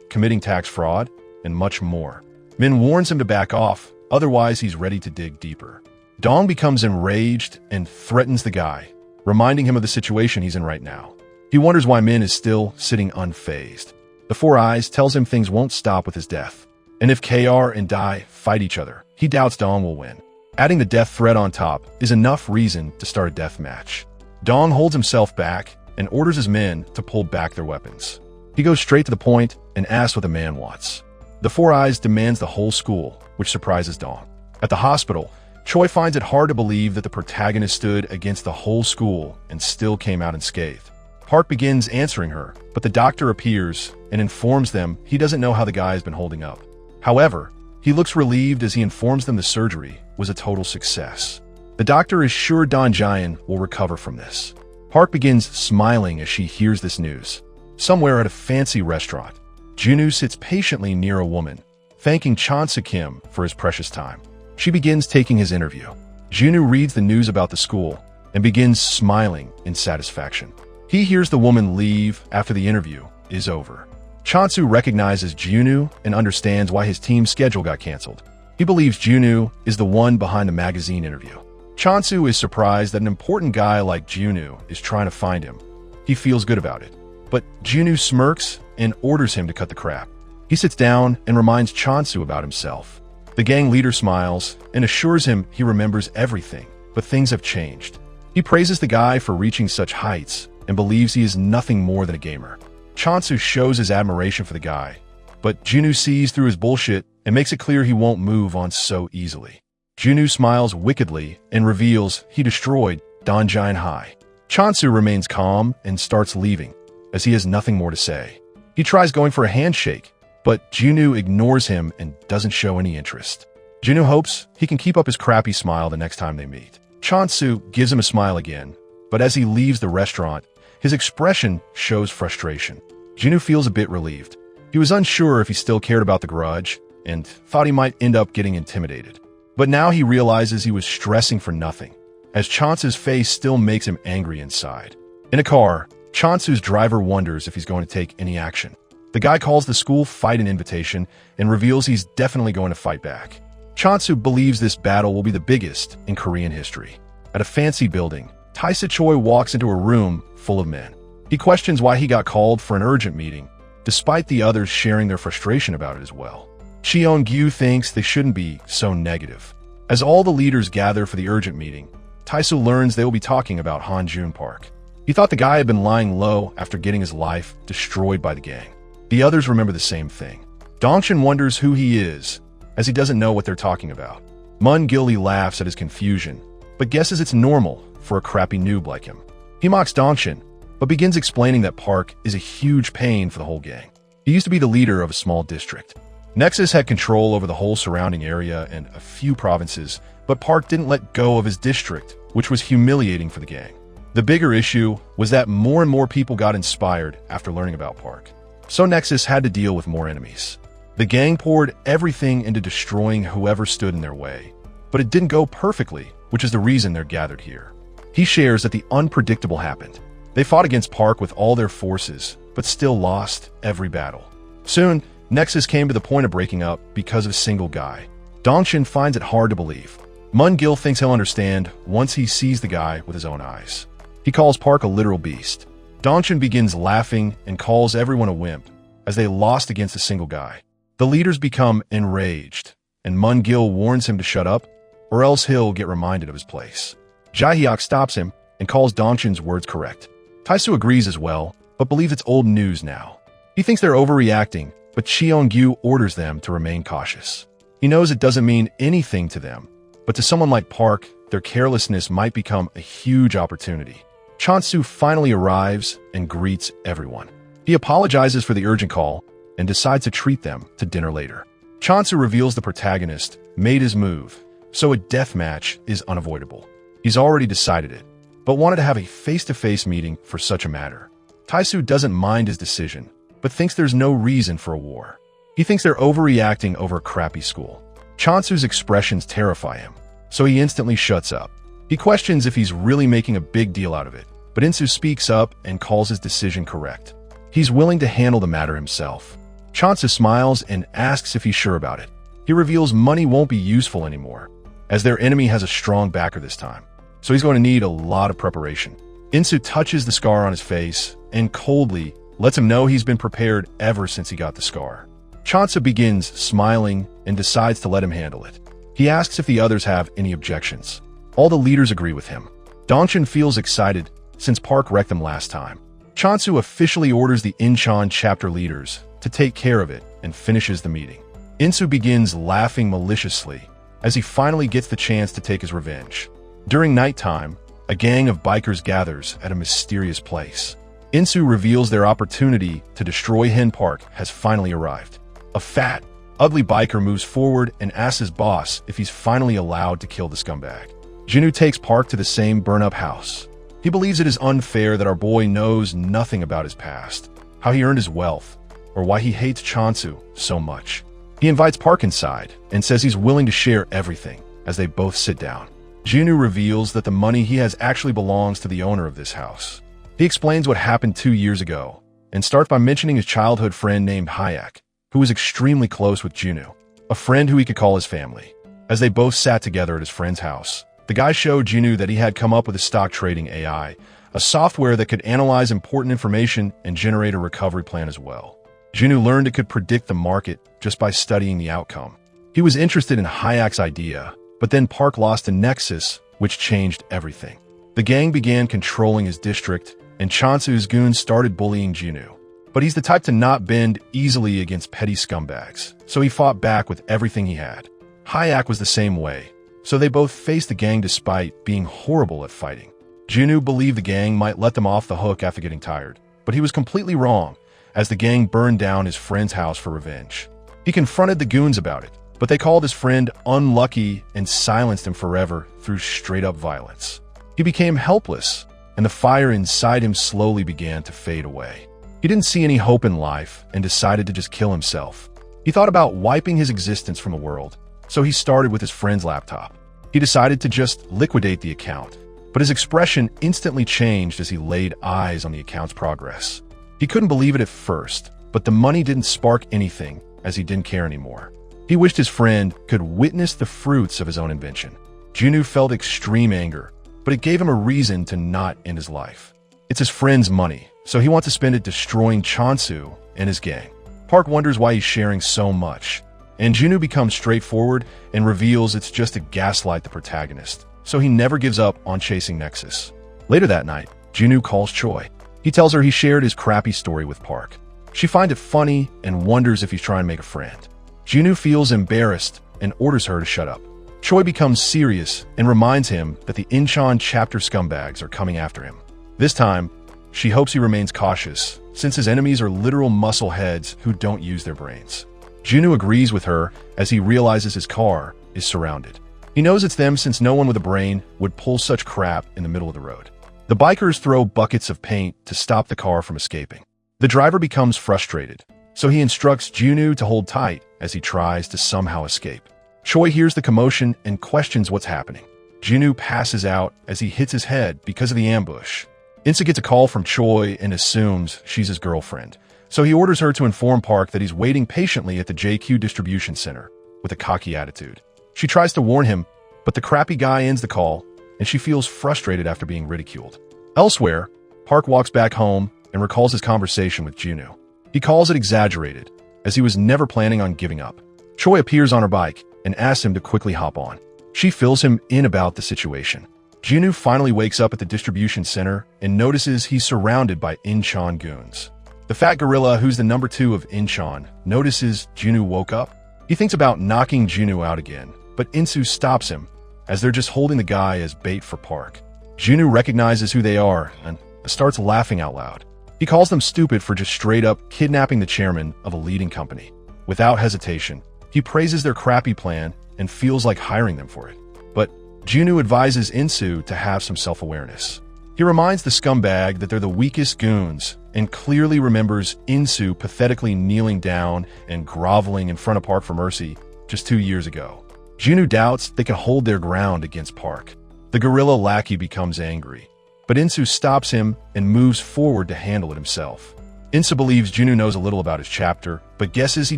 committing tax fraud, and much more. Min warns him to back off, otherwise he's ready to dig deeper. Dong becomes enraged and threatens the guy, reminding him of the situation he's in right now. He wonders why Min is still sitting unfazed. The Four Eyes tells him things won't stop with his death, and if KR and Dai fight each other, he doubts Dong will win. Adding the death threat on top is enough reason to start a death match. Dong holds himself back and orders his men to pull back their weapons. He goes straight to the point and asks what the man wants. The Four Eyes demands the whole school, which surprises Dong. At the hospital, Choi finds it hard to believe that the protagonist stood against the whole school and still came out unscathed. Park begins answering her, but the doctor appears and informs them he doesn't know how the guy has been holding up. However, he looks relieved as he informs them the surgery was a total success. The doctor is sure Dong-yeon will recover from this. Park begins smiling as she hears this news. Somewhere at a fancy restaurant, Junwoo sits patiently near a woman, thanking Chonsu Kim for his precious time. She begins taking his interview. Junwoo reads the news about the school and begins smiling in satisfaction. He hears the woman leave after the interview is over. Chonsu recognizes Junwoo and understands why his team's schedule got canceled. He believes Junwoo is the one behind the magazine interview. Chonsu is surprised that an important guy like Junwoo is trying to find him. He feels good about it. But Junwoo smirks and orders him to cut the crap. He sits down and reminds Chonsu about himself. The gang leader smiles and assures him he remembers everything, but things have changed. He praises the guy for reaching such heights and believes he is nothing more than a gamer. Chonsu shows his admiration for the guy, but Junwoo sees through his bullshit and makes it clear he won't move on so easily. Junwoo smiles wickedly and reveals he destroyed Dong-yeon High. Chonsu remains calm and starts leaving, as he has nothing more to say. He tries going for a handshake, but Junwoo ignores him and doesn't show any interest. Junwoo hopes he can keep up his crappy smile the next time they meet. Chonsu gives him a smile again, but as he leaves the restaurant, his expression shows frustration. Junwoo feels a bit relieved. He was unsure if he still cared about the grudge and thought he might end up getting intimidated. But now he realizes he was stressing for nothing, as Chonsu's face still makes him angry inside. In a car, Chonsu's driver wonders if he's going to take any action. The guy calls the school fight an invitation and reveals he's definitely going to fight back. Chonsu believes this battle will be the biggest in Korean history. At a fancy building, Taisa Choi walks into a room full of men. He questions why he got called for an urgent meeting, despite the others sharing their frustration about it as well. Cheon-gyu thinks they shouldn't be so negative. As all the leaders gather for the urgent meeting, Taisu learns they will be talking about Hanjun Park. He thought the guy had been lying low after getting his life destroyed by the gang. The others remember the same thing. Dong-yeon wonders who he is, as he doesn't know what they're talking about. Mun-gilly laughs at his confusion, but guesses it's normal for a crappy noob like him. He mocks Dong-yeon, but begins explaining that Park is a huge pain for the whole gang. He used to be the leader of a small district. Nexus had control over the whole surrounding area and a few provinces, but Park didn't let go of his district, which was humiliating for the gang. The bigger issue was that more and more people got inspired after learning about Park. So Nexus had to deal with more enemies. The gang poured everything into destroying whoever stood in their way, but it didn't go perfectly, which is the reason they're gathered here. He shares that the unpredictable happened. They fought against Park with all their forces, but still lost every battle. Soon, Nexus came to the point of breaking up because of a single guy. Dong-yeon finds it hard to believe. Mun-gil thinks he'll understand once he sees the guy with his own eyes. He calls Park a literal beast. Dong-yeon begins laughing and calls everyone a wimp, as they lost against a single guy. The leaders become enraged, and Mun-gil warns him to shut up, or else he'll get reminded of his place. Jae-hyuk stops him and calls Dong-yeon's words correct. Tae-soo agrees as well, but believes it's old news now. He thinks they're overreacting, but Cheong-gyu orders them to remain cautious. He knows it doesn't mean anything to them, but to someone like Park, their carelessness might become a huge opportunity. Chon-soo finally arrives and greets everyone. He apologizes for the urgent call and decides to treat them to dinner later. Chon-soo reveals the protagonist made his move, so a death match is unavoidable. He's already decided it, but wanted to have a face-to-face meeting for such a matter. Tae-soo doesn't mind his decision, but thinks there's no reason for a war. He thinks they're overreacting over a crappy school. Chon-soo's expressions terrify him, so he instantly shuts up. He questions if he's really making a big deal out of it, but In-soo speaks up and calls his decision correct. He's willing to handle the matter himself. Chon-soo smiles and asks if he's sure about it. He reveals money won't be useful anymore, as their enemy has a strong backer this time, so he's going to need a lot of preparation. In-soo touches the scar on his face and coldly lets him know he's been prepared ever since he got the scar. Chon-soo begins smiling and decides to let him handle it. He asks if the others have any objections. All the leaders agree with him. Dong-yeon feels excited since Park wrecked them last time. Chon-soo officially orders the Incheon chapter leaders to take care of it and finishes the meeting. In-soo begins laughing maliciously as he finally gets the chance to take his revenge. During nighttime, a gang of bikers gathers at a mysterious place. In-soo reveals their opportunity to destroy Hen Park has finally arrived. A fat, ugly biker moves forward and asks his boss if he's finally allowed to kill the scumbag. Jinwoo takes Park to the same burn-up house. He believes it is unfair that our boy knows nothing about his past, how he earned his wealth, or why he hates Chon-soo so much. He invites Park inside and says he's willing to share everything as they both sit down. Jinwoo reveals that the money he has actually belongs to the owner of this house. He explains what happened 2 years ago and starts by mentioning his childhood friend named Hyuk, who was extremely close with Jinwoo, a friend who he could call his family. As they both sat together at his friend's house, the guy showed Jinwoo that he had come up with a stock trading AI, a software that could analyze important information and generate a recovery plan as well. Jinwoo learned it could predict the market just by studying the outcome. He was interested in Hyuk's idea, but then Park lost a nexus, which changed everything. The gang began controlling his district, and Chon-soo's goons started bullying Jinwoo. But he's the type to not bend easily against petty scumbags, so he fought back with everything he had. Hyuk was the same way, so they both faced the gang despite being horrible at fighting. Jinwoo believed the gang might let them off the hook after getting tired, but he was completely wrong, as the gang burned down his friend's house for revenge. He confronted the goons about it, but they called his friend unlucky and silenced him forever through straight-up violence. He became helpless, and the fire inside him slowly began to fade away. He didn't see any hope in life and decided to just kill himself. He thought about wiping his existence from the world, so he started with his friend's laptop. He decided to just liquidate the account, but his expression instantly changed as he laid eyes on the account's progress. He couldn't believe it at first, but the money didn't spark anything as he didn't care anymore. He wished his friend could witness the fruits of his own invention. Jinwoo felt extreme anger, but it gave him a reason to not end his life. It's his friend's money, so he wants to spend it destroying Chon-soo and his gang. Park wonders why he's sharing so much, and Jinwoo becomes straightforward and reveals it's just to gaslight the protagonist, so he never gives up on chasing Nexus. Later that night, Jinwoo calls Choi. He tells her he shared his crappy story with Park. She finds it funny and wonders if he's trying to make a friend. Jinwoo feels embarrassed and orders her to shut up. Choi becomes serious and reminds him that the Incheon chapter scumbags are coming after him. This time, she hopes he remains cautious, since his enemies are literal muscle heads who don't use their brains. Jinwoo agrees with her as he realizes his car is surrounded. He knows it's them since no one with a brain would pull such crap in the middle of the road. The bikers throw buckets of paint to stop the car from escaping. The driver becomes frustrated, so he instructs Jinwoo to hold tight as he tries to somehow escape. Choi hears the commotion and questions what's happening. Jinwoo passes out as he hits his head because of the ambush. In-soo gets a call from Choi and assumes she's his girlfriend, so he orders her to inform Park that he's waiting patiently at the JQ distribution center with a cocky attitude. She tries to warn him, but the crappy guy ends the call, and she feels frustrated after being ridiculed. Elsewhere, Park walks back home and recalls his conversation with Jinwoo. He calls it exaggerated, as he was never planning on giving up. Choi appears on her bike and asks him to quickly hop on. She fills him in about the situation. Junwoo finally wakes up at the distribution center and notices he's surrounded by Incheon goons. The fat gorilla, who's the number 2 of Incheon, notices Junwoo woke up. He thinks about knocking Junwoo out again, but Insu stops him, as they're just holding the guy as bait for Park. Junwoo recognizes who they are and starts laughing out loud. He calls them stupid for just straight-up kidnapping the chairman of a leading company. Without hesitation, he praises their crappy plan and feels like hiring them for it. But Junwoo advises Insu to have some self-awareness. He reminds the scumbag that they're the weakest goons and clearly remembers Insu pathetically kneeling down and groveling in front of Park for mercy just 2 years ago. Junwoo doubts they can hold their ground against Park. The gorilla lackey becomes angry, but Insu stops him and moves forward to handle it himself. Insu believes Junwoo knows a little about his chapter, but guesses he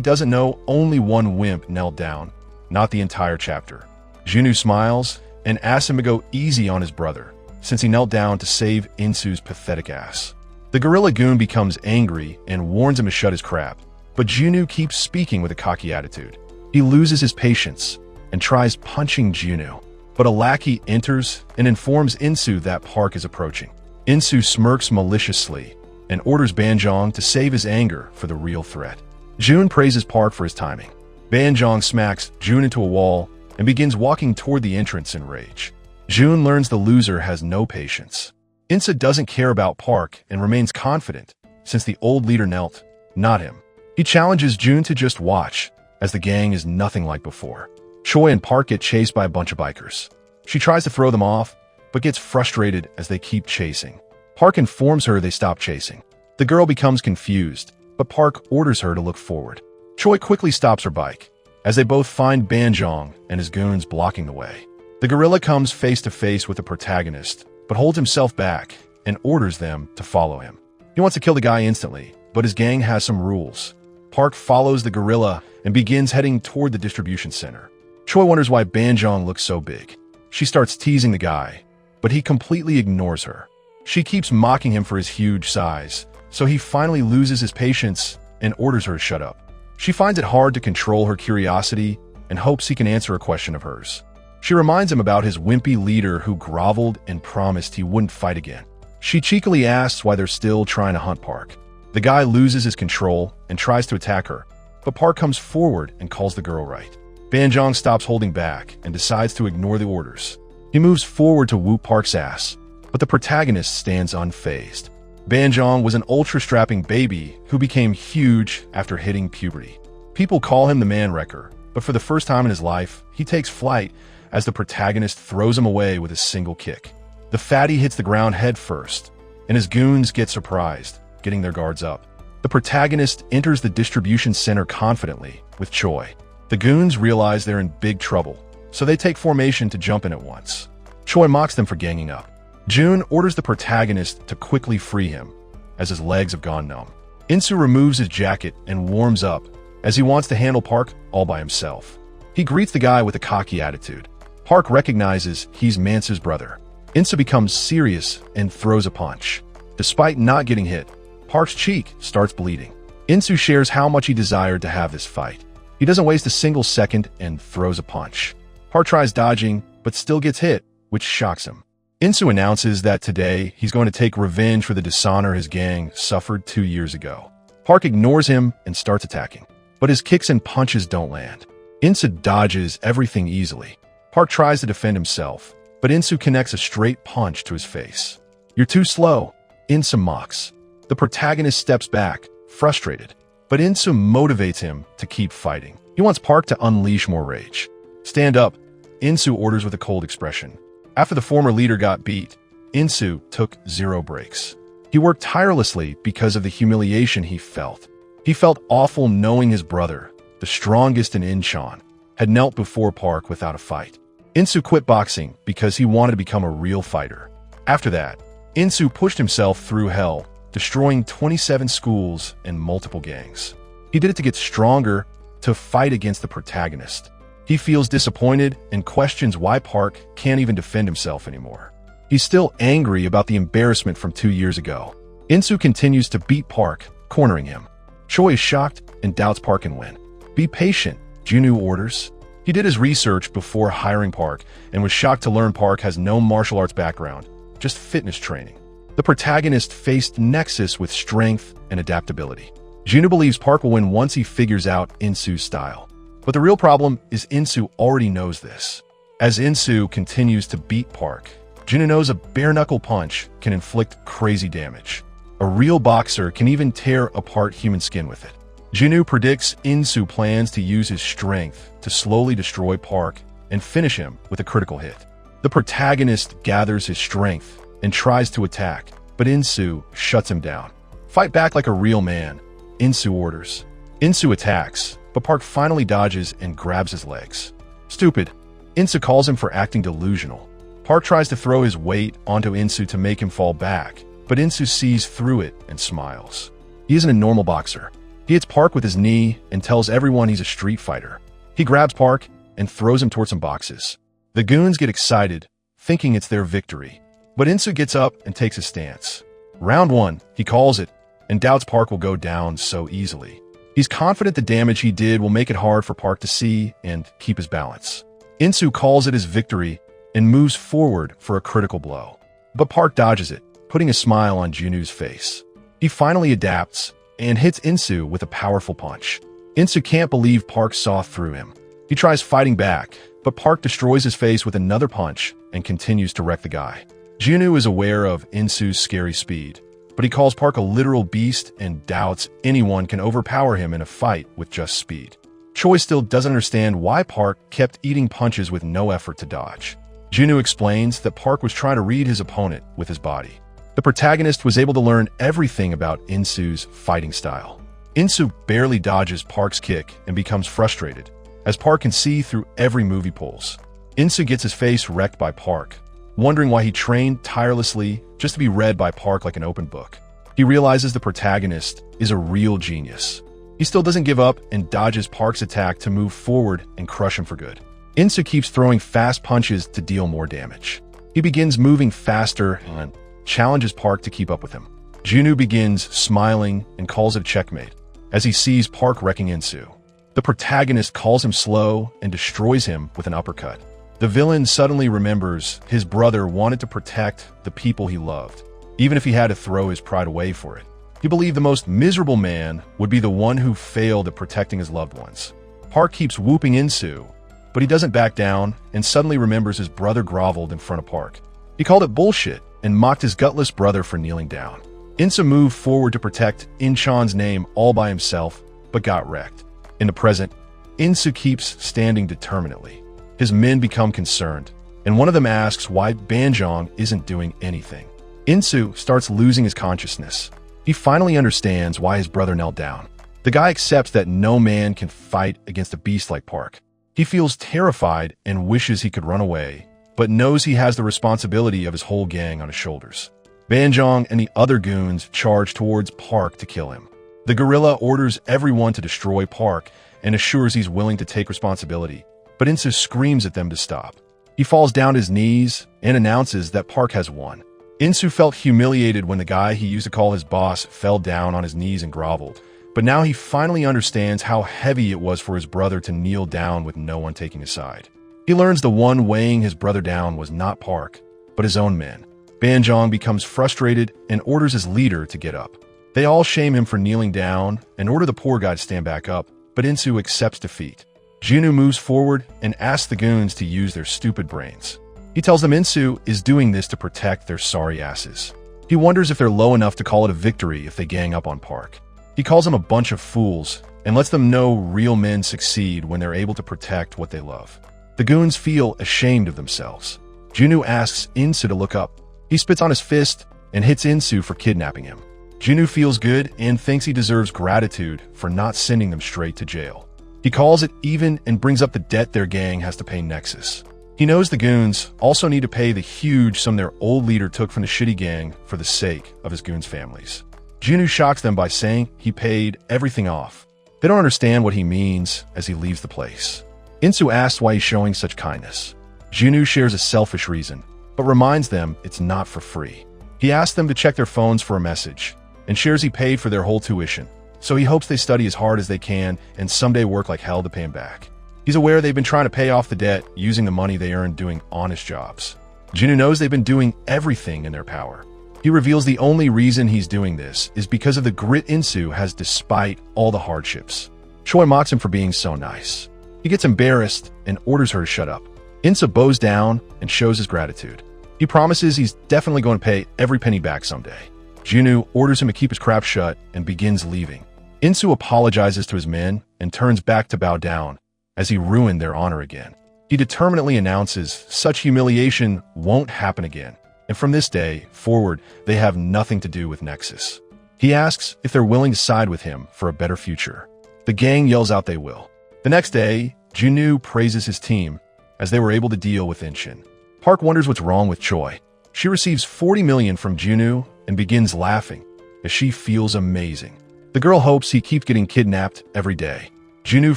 doesn't know only one wimp knelt down, not the entire chapter. Junwoo smiles and asks him to go easy on his brother, since he knelt down to save Insu's pathetic ass. The gorilla goon becomes angry and warns him to shut his crap, but Junwoo keeps speaking with a cocky attitude. He loses his patience and tries punching Junwoo, but a lackey enters and informs Insu that Park is approaching. Insu smirks maliciously and orders Banjong to save his anger for the real threat. Jun praises Park for his timing. Banjong smacks Jun into a wall and begins walking toward the entrance in rage. Jun learns the loser has no patience. Insu doesn't care about Park and remains confident, since the old leader knelt, not him. He challenges Jun to just watch, as the gang is nothing like before. Choi and Park get chased by a bunch of bikers. She tries to throw them off, but gets frustrated as they keep chasing. Park informs her they stop chasing. The girl becomes confused, but Park orders her to look forward. Choi quickly stops her bike, as they both find Banjong and his goons blocking the way. The gorilla comes face to face with the protagonist, but holds himself back and orders them to follow him. He wants to kill the guy instantly, but his gang has some rules. Park follows the gorilla and begins heading toward the distribution center. Choi wonders why Banjong looks so big. She starts teasing the guy, but he completely ignores her. She keeps mocking him for his huge size, so he finally loses his patience and orders her to shut up. She finds it hard to control her curiosity and hopes he can answer a question of hers. She reminds him about his wimpy leader who groveled and promised he wouldn't fight again. She cheekily asks why they're still trying to hunt Park. The guy loses his control and tries to attack her, but Park comes forward and calls the girl right. Banjong stops holding back and decides to ignore the orders. He moves forward to whoop Park's ass, but the protagonist stands unfazed. Banjong was an ultra-strapping baby who became huge after hitting puberty. People call him the Man Wrecker, but for the first time in his life, he takes flight as the protagonist throws him away with a single kick. The fatty hits the ground head first, and his goons get surprised, getting their guards up. The protagonist enters the distribution center confidently with Choi. The goons realize they're in big trouble, so they take formation to jump in at once. Choi mocks them for ganging up. Jun orders the protagonist to quickly free him, as his legs have gone numb. Insu removes his jacket and warms up, as he wants to handle Park all by himself. He greets the guy with a cocky attitude. Park recognizes he's Mansu's brother. Insu becomes serious and throws a punch. Despite not getting hit, Park's cheek starts bleeding. Insu shares how much he desired to have this fight. He doesn't waste a single second and throws a punch. Park tries dodging, but still gets hit, which shocks him. Insu announces that today he's going to take revenge for the dishonor his gang suffered 2 years ago. Park ignores him and starts attacking, but his kicks and punches don't land. Insu dodges everything easily. Park tries to defend himself, but Insu connects a straight punch to his face. "You're too slow," Insu mocks. The protagonist steps back, frustrated, but Insu motivates him to keep fighting. He wants Park to unleash more rage. "Stand up," Insu orders with a cold expression. After the former leader got beat, Insu took 0 breaks. He worked tirelessly because of the humiliation he felt. He felt awful knowing his brother, the strongest in Incheon, had knelt before Park without a fight. Insu quit boxing because he wanted to become a real fighter. After that, Insu pushed himself through hell, destroying 27 schools and multiple gangs. He did it to get stronger, to fight against the protagonist. He feels disappointed and questions why Park can't even defend himself anymore. He's still angry about the embarrassment from 2 years ago. Insu continues to beat Park, cornering him. Choi is shocked and doubts Park can win. "Be patient," Junwoo orders. He did his research before hiring Park and was shocked to learn Park has no martial arts background, just fitness training. The protagonist faced Nexus with strength and adaptability. Junwoo believes Park will win once he figures out Insu's style. But the real problem is Insu already knows this. As Insu continues to beat Park, Junwoo knows a bare-knuckle punch can inflict crazy damage. A real boxer can even tear apart human skin with it. Junwoo predicts Insu plans to use his strength to slowly destroy Park and finish him with a critical hit. The protagonist gathers his strength and tries to attack, but Insu shuts him down. Fight back like a real man, Insu orders. Insu attacks, but Park finally dodges and grabs his legs. Stupid. Insu calls him for acting delusional. Park tries to throw his weight onto Insu to make him fall back, but Insu sees through it and smiles. He isn't a normal boxer. He hits Park with his knee and tells everyone he's a street fighter. He grabs Park and throws him towards some boxes. The goons get excited, thinking it's their victory. But Insu gets up and takes a stance. Round 1, he calls it, and doubts Park will go down so easily. He's confident the damage he did will make it hard for Park to see and keep his balance. Insu calls it his victory and moves forward for a critical blow. But Park dodges it, putting a smile on Junwoo's face. He finally adapts and hits Insu with a powerful punch. Insu can't believe Park saw through him. He tries fighting back, but Park destroys his face with another punch and continues to wreck the guy. Junwoo is aware of Insu's scary speed, but he calls Park a literal beast and doubts anyone can overpower him in a fight with just speed. Choi still doesn't understand why Park kept eating punches with no effort to dodge. Junwoo explains that Park was trying to read his opponent with his body. The protagonist was able to learn everything about Insu's fighting style. Insu barely dodges Park's kick and becomes frustrated, as Park can see through every move he pulls. Insu gets his face wrecked by Park, wondering why he trained tirelessly just to be read by Park like an open book. He realizes the protagonist is a real genius. He still doesn't give up and dodges Park's attack to move forward and crush him for good. Insu keeps throwing fast punches to deal more damage. He begins moving faster and challenges Park to keep up with him. Junwoo begins smiling and calls it a checkmate as he sees Park wrecking Insu. The protagonist calls him slow and destroys him with an uppercut. The villain suddenly remembers his brother wanted to protect the people he loved, even if he had to throw his pride away for it. He believed the most miserable man would be the one who failed at protecting his loved ones. Park keeps whooping Insu, but he doesn't back down and suddenly remembers his brother groveled in front of Park. He called it bullshit and mocked his gutless brother for kneeling down. Insu moved forward to protect Incheon's name all by himself, but got wrecked. In the present, Insu keeps standing determinedly. His men become concerned, and one of them asks why Banjong isn't doing anything. Insu starts losing his consciousness. He finally understands why his brother knelt down. The guy accepts that no man can fight against a beast like Park. He feels terrified and wishes he could run away, but knows he has the responsibility of his whole gang on his shoulders. Banjong and the other goons charge towards Park to kill him. The gorilla orders everyone to destroy Park and assures he's willing to take responsibility, but Insu screams at them to stop. He falls down his knees and announces that Park has won. Insu felt humiliated when the guy he used to call his boss fell down on his knees and groveled, but now he finally understands how heavy it was for his brother to kneel down with no one taking his side. He learns the one weighing his brother down was not Park, but his own men. Banjong becomes frustrated and orders his leader to get up. They all shame him for kneeling down and order the poor guy to stand back up, but Insu accepts defeat. Junwoo moves forward and asks the goons to use their stupid brains. He tells them Insu is doing this to protect their sorry asses. He wonders if they're low enough to call it a victory if they gang up on Park. He calls them a bunch of fools and lets them know real men succeed when they're able to protect what they love. The goons feel ashamed of themselves. Junwoo asks Insu to look up. He spits on his fist and hits Insu for kidnapping him. Junwoo feels good and thinks he deserves gratitude for not sending them straight to jail. He calls it even and brings up the debt their gang has to pay Nexus. He knows the goons also need to pay the huge sum their old leader took from the shitty gang for the sake of his goons' families. Junwoo shocks them by saying he paid everything off. They don't understand what he means as he leaves the place. Insu asks why he's showing such kindness. Junwoo shares a selfish reason, but reminds them it's not for free. He asks them to check their phones for a message, and shares he paid for their whole tuition, so he hopes they study as hard as they can and someday work like hell to pay him back. He's aware they've been trying to pay off the debt using the money they earned doing honest jobs. Junwoo knows they've been doing everything in their power. He reveals the only reason he's doing this is because of the grit Insu has despite all the hardships. Choi mocks him for being so nice. He gets embarrassed and orders her to shut up. Insu bows down and shows his gratitude. He promises he's definitely going to pay every penny back someday. Junwoo orders him to keep his crap shut and begins leaving. Insu apologizes to his men and turns back to bow down as he ruined their honor again. He determinedly announces such humiliation won't happen again, and from this day forward, they have nothing to do with Nexus. He asks if they're willing to side with him for a better future. The gang yells out they will. The next day, Junwoo praises his team as they were able to deal with Inshin. Park wonders what's wrong with Choi. She receives 40 million from Junwoo and begins laughing as she feels amazing. The girl hopes he keeps getting kidnapped every day. Junwoo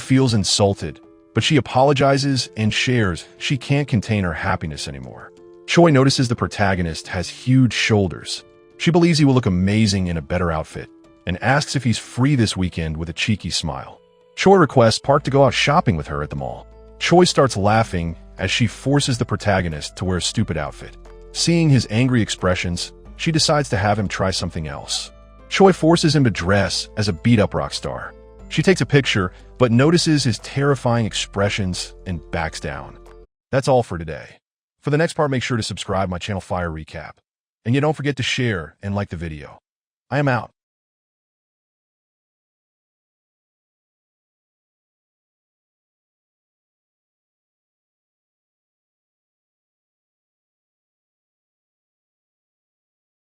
feels insulted, but she apologizes and shares she can't contain her happiness anymore. Choi notices the protagonist has huge shoulders. She believes he will look amazing in a better outfit and asks if he's free this weekend with a cheeky smile. Choi requests Park to go out shopping with her at the mall. Choi starts laughing as she forces the protagonist to wear a stupid outfit. Seeing his angry expressions, she decides to have him try something else. Choi forces him to dress as a beat-up rock star. She takes a picture, but notices his terrifying expressions and backs down. That's all for today. For the next part, make sure to subscribe my channel Fire Recap. And you don't forget to share and like the video. I am out.